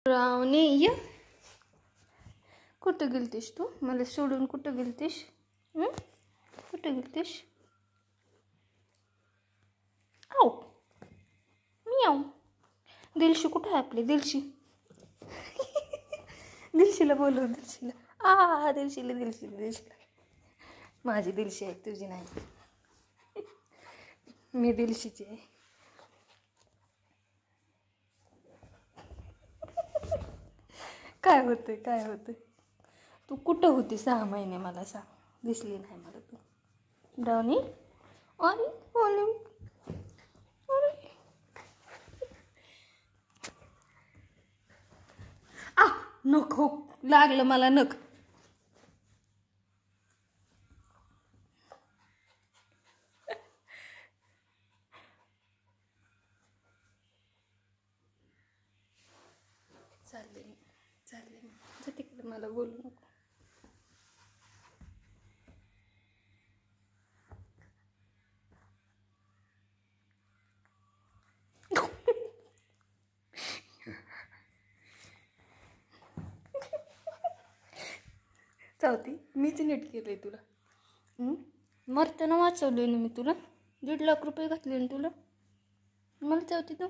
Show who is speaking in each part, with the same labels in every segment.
Speaker 1: रावणे ये कुठं गेलतीस तू? मला सोडून कुठं गेलतीस? कुठं गेलतीस? आऊ मियाऊ. दिलशी कुठं आहे आपली दिलशी? दिलशीला बोलव दिलशीला. दिलशीला माझी दिलशी आहे, तुझी नाही. मी दिलशीची आहे. काय होतंय? तू कुठं होती 6 महिने मला सांग. दिसली नाही मला तू. ब्राउनी अरे नख हो लागलं मला नख. चालले जा तिकडे, मला बोलू नको. चावती मीच नीट केलंय तुला. मरताना वाचवले ना मी तुला. 1.5 लाख रुपये घातले ना तुला. मला चावती तू.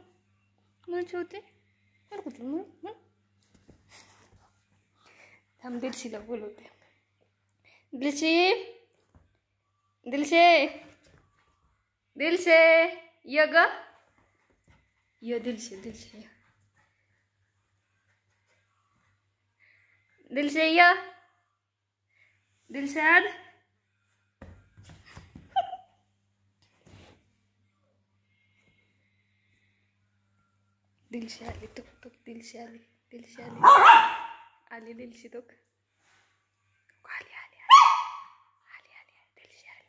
Speaker 1: मला चावते कुठलं. थांब दिलशीला बोलवते. दिलशे य ग य. दिलशे य. दिलशाद दिलशी आली. तुक दिलशी आली. आली दिलशी तुक. आली दिलशी आली.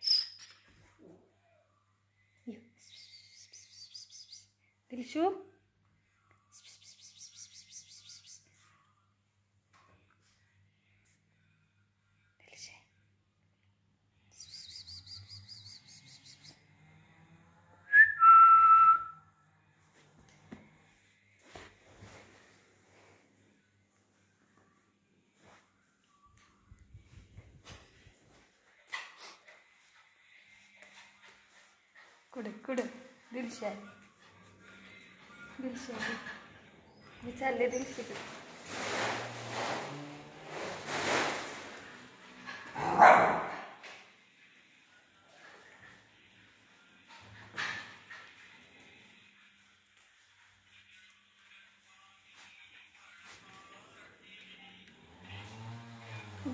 Speaker 1: दिलशू कुठं दिलशी आली. मी चालले दिलशीकडे.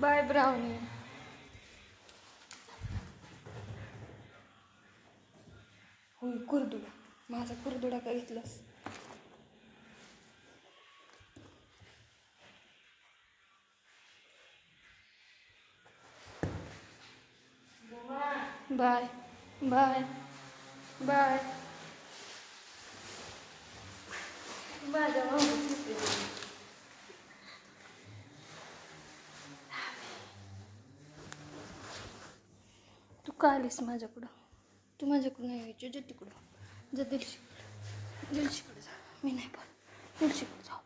Speaker 1: Bye brownie. हो कुरदुडा, माझा कुरदुडा का घेतलास? Bye bye bye. माझ्या तू का आलीस माझ्याकडं? तू माझ्याकडं नाही यायची. जा तिकडं. जा दिलशीकडे जा. मी नाही पण दिलशीकडे जा.